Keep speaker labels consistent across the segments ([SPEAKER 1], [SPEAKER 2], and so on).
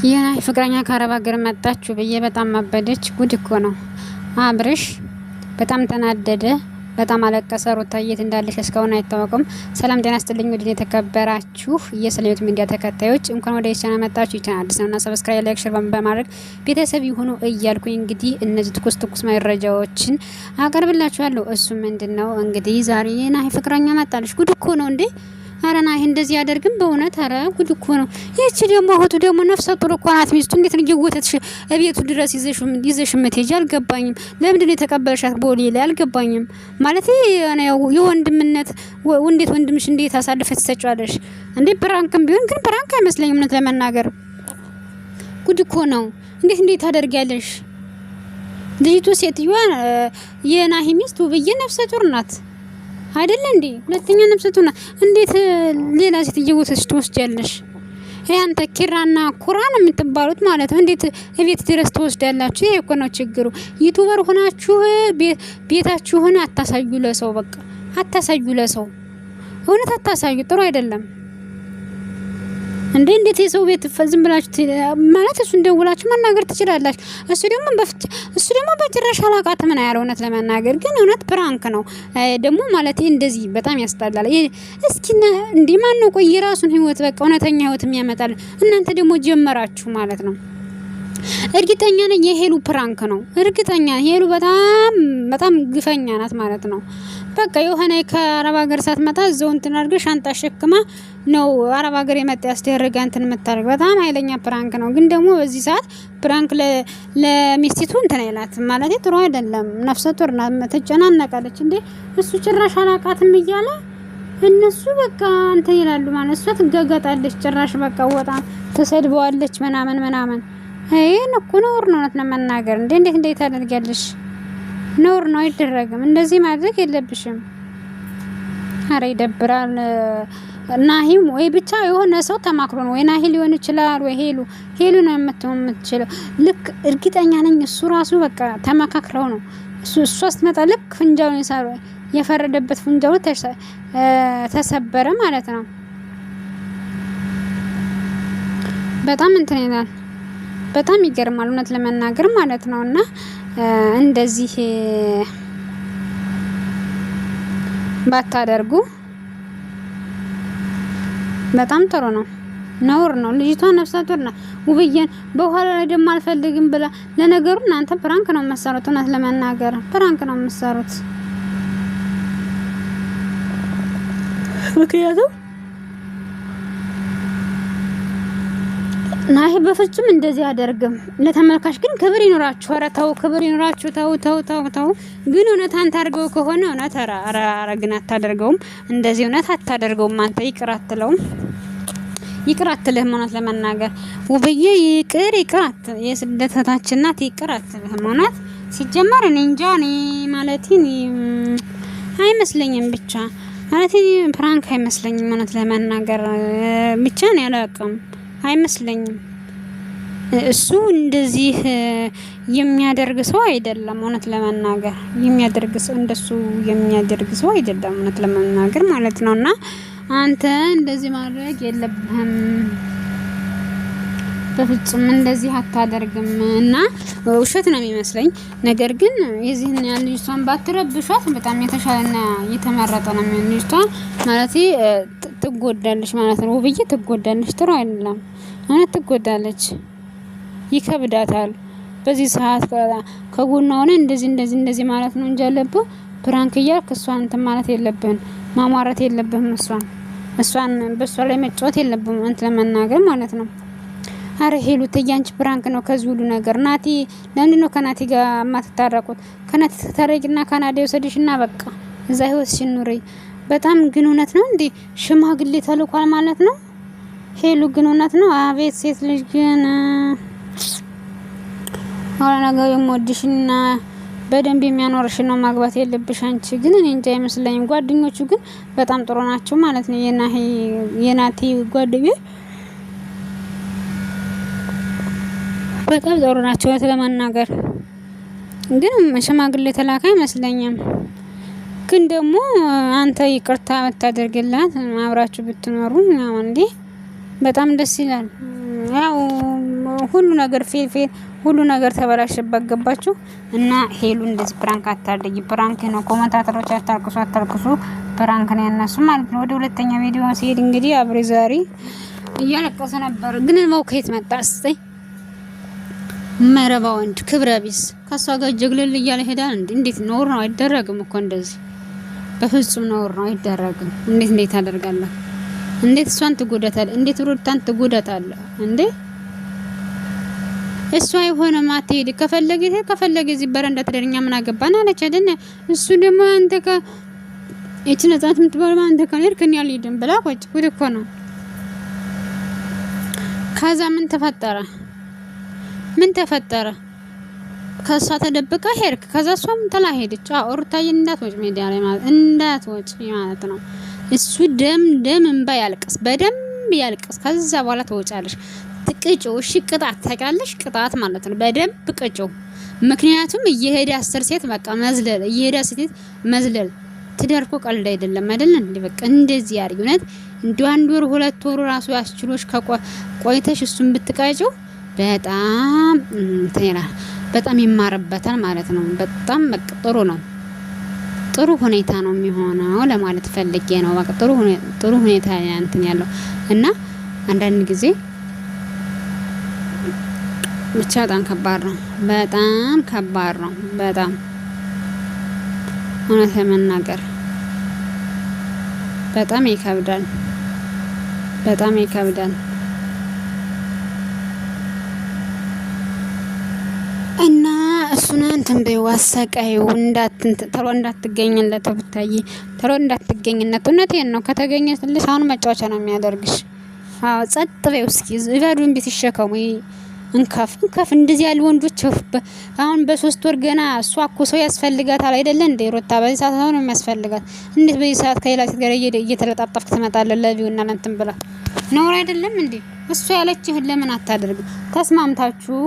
[SPEAKER 1] የናሂ ፍቅረኛ ከአረብ ሀገር መጣችሁ ብዬ በጣም ማበደች። ጉድ እኮ ነው። አብርሽ በጣም ተናደደ፣ በጣም አለቀሰ። ሩታ የት እንዳለች እስካሁን አይታወቅም። ሰላም ጤና ይስጥልኝ ውድ የተከበራችሁ የሰለዩት ሚዲያ ተከታዮች እንኳን ወደ ቻናል መጣችሁ። ቻናል አዲስ ነውና ሰብስክራይብ፣ ላይክ፣ ሼር በማድረግ ቤተሰብ ይሁኑ እያልኩኝ እንግዲህ እነዚህ ትኩስ መረጃዎችን አቀርብላችኋለሁ። እሱ ምንድነው እንግዲህ ዛሬ የናሂ ፍቅረኛ መጣለች። ጉድ እኮ ነው እንዴ! አረ ናሂ እንደዚህ ያደርግም በእውነት አረ ጉድ እኮ ነው። ይህቺ ደግሞ እህቱ ደግሞ ነፍሰ ጡር እኮ ናት። ሚስቱ እንዴት ነው እየወተትሽ እቤቱ ድረስ ይዘሽ የምትሄጂ? አልገባኝም። ለምንድን ነው የተቀበለሻት ቦሌ ላይ? አልገባኝም ማለት የወንድምነት እንዴት ወንድምሽ እንዴት አሳልፈሽ ትሰጫለሽ እንዴ? ብራንክም ቢሆን ግን ብራንክ አይመስለኝም እውነት ለመናገር ጉድ እኮ ነው። እንዴት ታደርጊያለሽ? ልጅቱ ሴትዮዋ የናሂ ሚስት ውብዬ ነፍሰ ጡር ናት አይደል እንዴ? ሁለተኛ ነፍሰ ጡር ናት። እንዴት ሌላ ሴት እየወተትሽ ትወስጃለሽ? አንተ ኪራና ኩራ ነው የምትባሉት ማለት ነው። እንዴት እቤት ድረስ ትወስዳላችሁ? ይሄ እኮ ነው ችግሩ። ዩቲዩበር ሆናችሁ ቤታችሁን አታሳዩ ለሰው፣ በቃ አታሳዩ ለሰው፣ እውነት አታሳዩ። ጥሩ አይደለም እንዴ! እንዴት የሰው ቤት ዝም ብላችሁ ማለት እሱን ደውላችሁ መናገር ትችላላችሁ። እሱ ደግሞ በጭራሽ አላቃት ምን ያለው እውነት ለመናገር ግን እውነት ፕራንክ ነው ደግሞ ማለት እንደዚህ በጣም ያስጠላል። እስኪ እንዴ ማን ነው ቆይ የራሱን ህይወት በቃ እውነተኛ ህይወት የሚያመጣል? እናንተ ደግሞ ጀመራችሁ ማለት ነው። እርግጠኛ ነኝ የሄሉ ፕራንክ ነው። እርግጠኛ ሄሉ በጣም ግፈኛ ናት ማለት ነው። በቃ የሆነ ከአረብ ሀገር ሳትመጣ እዛው እንትን አድርገ ሻንጣ ሸክማ ነው አረብ ሀገር የመጣ ያስደረጋ እንትን የምታደርግ በጣም ኃይለኛ ፕራንክ ነው። ግን ደግሞ በዚህ ሰዓት ፕራንክ ለሚስቲቱ እንትን አይላት ማለት ጥሩ አይደለም። ነፍሰ ጡር ናት፣ ትጨናነቃለች። እንዴ እሱ ጭራሽ አላቃትም እያለ እነሱ በቃ እንትን ይላሉ ማለት እሷ ትጋጋጣለች። ጭራሽ በቃ ወጣ ተሰድበዋለች ምናምን ይሄን እኮ ነውር ነው እውነት ለመናገር። እንዴት ታደርጊያለሽ? ነውር ነው፣ አይደረግም። እንደዚህ ማድረግ የለብሽም። አረ ይደብራል። ናሂም ወይ ብቻ የሆነ ሰው ተማክሮ ነው ወይ ናሂ ሊሆን ይችላል ወይ ሄሉ ነው የምትችለው። ልክ እርግጠኛ ነኝ እሱ ራሱ በቃ ተመካክረው ነው እሷ ስትመጣ ልክ ፍንጃውን የፈረደበት ፍንጃው ተሰበረ ማለት ነው። በጣም እንትን ይላል። በጣም ይገርማል እውነት ለመናገር ማለት ነውና እንደዚህ ባታደርጉ በጣም ጥሩ ነው። ነውር ነው። ልጅቷ ነፍሰ ጡር ናት። ውብዬን በኋላ ላይ ደግሞ አልፈልግም ብላ ለነገሩ እናንተ ፕራንክ ነው የምትሰሩት። እውነት ለመናገር ፕራንክ ነው የምትሰሩት። ምክንያቱም ናሂ በፍጹም እንደዚህ አደርግም። ለተመልካች ግን ክብር ይኖራችሁ። ኧረ ተው፣ ክብር ይኖራችሁ። ተው። ግን እውነት አንተ አድርገው ከሆነ እውነት ኧረ ግን አታደርገውም። እንደዚህ እውነት አታደርገውም። አንተ ይቅር አትልህም። እውነት ለመናገር ውብዬ ይቅር የስደተታችን እናት ይቅር አትልህም። እውነት ሲጀመር እኔ እንጃ ማለት አይመስለኝም። ብቻ ማለት ፕራንክ አይመስለኝም። እውነት ለመናገር ብቻ ነው ያላቀም አይመስለኝም። እሱ እንደዚህ የሚያደርግ ሰው አይደለም። እውነት ለመናገር እንደሱ የሚያደርግ ሰው አይደለም። እውነት ለመናገር ማለት ነውና አንተ እንደዚህ ማድረግ የለብህም። በፍጹም እንደዚህ አታደርግም። እና ውሸት ነው የሚመስለኝ። ነገር ግን የዚህን ያህል ልጅቷን ባትረብሿት በጣም የተሻለና የተመረጠ ነው። ልጅቷ ማለት ትጎዳለች ማለት ነው። ውብዬ ትጎዳለች። ጥሩ አይደለም። እውነት ትጎዳለች። ይከብዳታል። በዚህ ሰዓት ከጎኗ ሆነ እንደዚህ ማለት ነው እንጂ ያለብህ ፕራንክ እያልክ እሷን እንትን ማለት የለብህም። ማሟረት የለብህም። እሷን በእሷ ላይ መጫወት የለብህም እንትን ለመናገር ማለት ነው። አረ ሄሉ ተያንቺ ፕራንክ ነው ከዚህ ሁሉ ነገር። ናቲ ለምንድን ነው ከናቲ ጋር የማትታረቁት? ከናቲ ተታረቂና ካናዳ ይወሰድሽና በቃ እዛ ህይወትሽን ኑሪ። በጣም ግን እውነት ነው እንዴ ሽማግሌ ተልኳል ማለት ነው። ሄሉ ግን እውነት ነው። አቤት ሴት ልጅ ግን አሁን ነገር የምወድሽና በደንብ የሚያኖርሽ ነው ማግባት የለብሽ አንቺ። ግን እኔ እንጃ አይመስለኝም። ጓደኞቹ ግን በጣም ጥሩ ናቸው ማለት ነው። የናቲ ጓደኞች በጣም ጥሩ ናቸው ለማናገር። ግን ሽማግሌ ተላካ አይመስለኝም። ግን ደግሞ አንተ ይቅርታ ብታደርግላት አብራችሁ ብትኖሩ እንዴ በጣም ደስ ይላል። ያው ሁሉ ነገር ፌል ሁሉ ነገር ተበላሽበት። ገባችሁ? እና ሄሉ እንደዚህ ፕራንክ አታድርጊ። ፕራንክ ነው። ኮመንታተሮች አታልቅሱ። ፕራንክ ነው ያነሱ ማለት ነው። ወደ ሁለተኛ ቪዲዮ ሲሄድ እንግዲህ አብሬ ዛሬ እያለቀሰ ነበር። ግን ነው ከየት መጣ? እስቲ መረባ ወንድ ክብረ ቢስ ከሷ ጋር ጀግለል እያለ ሄዳል። እንዴት ነውር ነው? አይደረግም እኮ እንደዚህ በፍጹም ነውር ነው። አይደረግም። እንዴት አደርጋለሁ? እንዴት እሷን ትጎዳታለህ? እንዴት ሩታን ትጎዳታለህ እንዴ? እሷ አይሆንም አትሄድ። ከፈለገ እዚህ በረንዳ ትደርኛ ምን አገባን አለች አይደል? እሱ ደግሞ አንተ እቺ ነጻት የምትባል አንተ ከኔ አልሄድም ብላ ቆጭ ጉድ እኮ ነው። ከዛ ምን ተፈጠረ? ከሷ ተደብቃ ሄድክ። ከዛ እሷም ጥላ ሄደች። ሩታዬ እንዳትወጪ ሜዲያ ላይ ማለት ነው። እሱ ደም እንባ ያልቅስ፣ በደንብ ያልቅስ። ከዛ በኋላ ትወጫለሽ። ትቅጭው። እሺ ቅጣት ታውቂያለሽ? ቅጣት ማለት ነው። በደንብ ቅጭው። ምክንያቱም እየሄደ 10 ሴት በቃ መዝለል፣ እየሄደ ሴት መዝለል። ትዳር እኮ ቀልድ አይደለም አይደል እንዴ? በቃ እንደዚህ ያርግ። እውነት እንዲሁ 1 ወር 2 ወር ራሱ ያስችሎሽ ቆይተሽ እሱን ብትቀጭው በጣም በጣም ይማርበታል ማለት ነው። በጣም በቃ ጥሩ ነው። ጥሩ ሁኔታ ነው የሚሆነው ለማለት ፈልጌ ነው። በቃ ጥሩ ሁኔታ እንትን ያለው እና አንዳንድ ጊዜ ብቻ በጣም ከባድ ነው። በጣም እውነት ለመናገር በጣም ይከብዳል። እና እሱን እንትን በይው አሰቃይው። ተሎ እንዳትገኝለት ብታይ ተሎ እንዳትገኝነት። እውነቴን ነው። ከተገኘልሽ አሁን መጫወቻ ነው የሚያደርግሽ። ጸጥ በይው እስኪ። እባዱን ቤት ይሸከሙ። እንከፍ እንደዚህ ያሉ ወንዶች አሁን በ3 ወር ገና እሷ እኮ ሰው ያስፈልጋታል አይደለ እንዴ? ሩታ በዚህ ሰዓት ነው የሚያስፈልጋት። እንዴት በዚህ ሰዓት ከሌላ ሴት ጋር እየተለጣጣፍክ ትመጣለህ? ለቪውና ለእንትን ብላ ነውር አይደለም እንዴ? እሷ ያለችህን ለምን አታደርግም? ተስማምታችሁ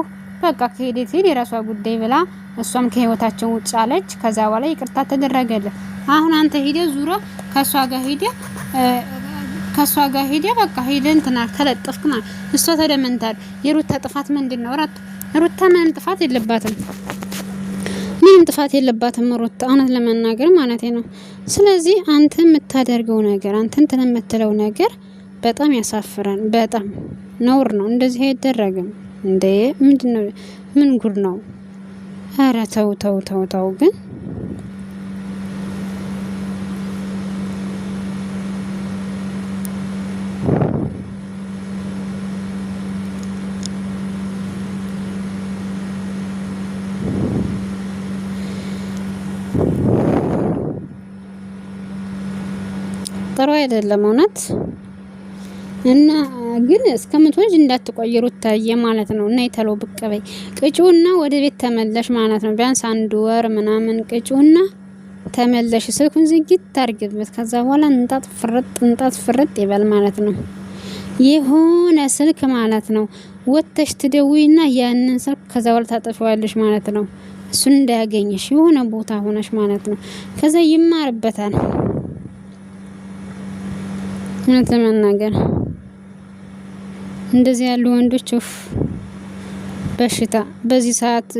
[SPEAKER 1] በቃ ከሄደት የራሷ ጉዳይ ብላ እሷም ከህይወታቸው ውጭ አለች። ከዛ በኋላ ይቅርታ ተደረገለ። አሁን አንተ ሄደ ዙራ ከሷ ጋር ሄደ በቃ ሄደ እንትና ተለጥፍክ ማለት እሷ ተደመንታል። የሩታ ጥፋት ምንድነው? ሩታ ምንም ጥፋት የለባትም ሩታ እውነት ለመናገር ማለት ነው። ስለዚህ አንተ የምታደርገው ነገር አንተ እንትን የምትለው ነገር በጣም ያሳፍራል። በጣም ነውር ነው። እንደዚህ አይደረግም እንዴ! ምንድነው? ምን ጉድ ነው? ኧረ ተው ግን ጥሩ አይደለም እውነት። እና ግን እስከምትወልጅ እንዳትቆይሩት ታየ ማለት ነው። እና የተሎ ብቅ በይ ቅጩና ወደ ቤት ተመለሽ ማለት ነው። ቢያንስ 1 ወር ምናምን ቅጩና ተመለሽ። ስልኩን ዝግት ታርግበት። ከዛ በኋላ እንጣጥ ፍርጥ ይበል ማለት ነው። የሆነ ስልክ ማለት ነው ወጥተሽ ትደውይና ያንን ስልክ ከዛ በኋላ ታጠፊዋለሽ ማለት ነው። እሱን እንዳያገኝሽ የሆነ ቦታ ሆነሽ ማለት ነው። ከዛ ይማርበታል። እውነት ለመናገር እንደዚህ ያሉ ወንዶች በሽታ። በዚህ ሰዓት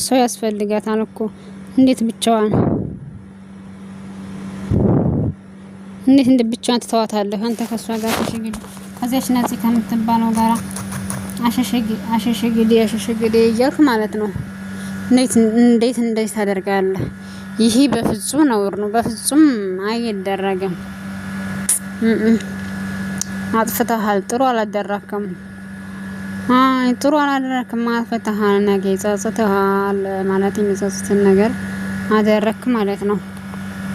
[SPEAKER 1] ሰው ያስፈልጋታል እኮ። እንዴት ብቻዋን ብቻዋን ትተዋታለህ አንተ? ከሷ ጋር ተሽግል ከዚያች ነፂ ከምትባለው ጋራ አሸሸግዴ እያልክ ማለት ነው። እንዴት ታደርጋለህ? ይሄ በፍጹም ነውር ነው። በፍጹም አይደረግም። አጥፍተሃል። ጥሩ አላደረክም። አጥፍተሃል። ነገ ይጸጽትሃል ማለት የሚጸጽትን ነገር አደረክ ማለት ነው።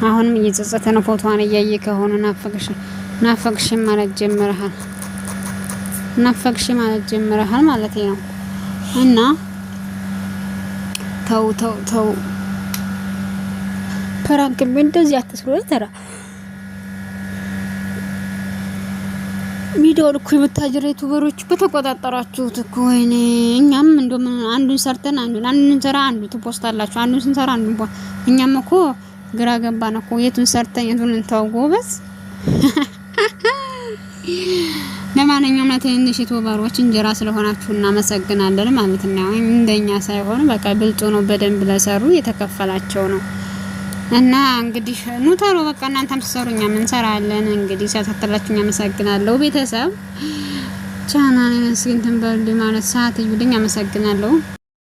[SPEAKER 1] አሁንም እየጸጸተ ነው። ፎቶዋን እያየ ከሆነ ናፈቅሽ ማለት ጀምረሃል ማለት ነው። እና ተው ፕራንክ እንደዚህ አትስሩ። ተራ ሚዲያውን እኮ የምታጀረ ዩቲዩበሮች በተቆጣጠራችሁት እኮ። ወይኔ እኛም እንደም አንዱን ሰርተን አንዱን ሰራ አንዱ ትፖስታላችሁ፣ አንዱን ስንሰራ አንዱን እኛም እኮ ግራ ገባን እኮ። የቱን ሰርተን የቱን እንተው ጎበዝ። ለማንኛውም ለትንሽ ዩቲዩበሮች እንጀራ ስለሆናችሁ እናመሰግናለን ማለት ነው። እንደኛ ሳይሆን በቃ ብልጡ ነው በደንብ ለሰሩ የተከፈላቸው ነው። እና እንግዲህ ኑተሮ በቃ እናንተም ትሰሩኛ ምን ሰራለን እንግዲህ ሲያተተላችሁኝ አመሰግናለሁ። ቤተሰብ ቻናሌን እስኪ እንትን በሉ ማለት ሰዓት ይብልኝ አመሰግናለሁ።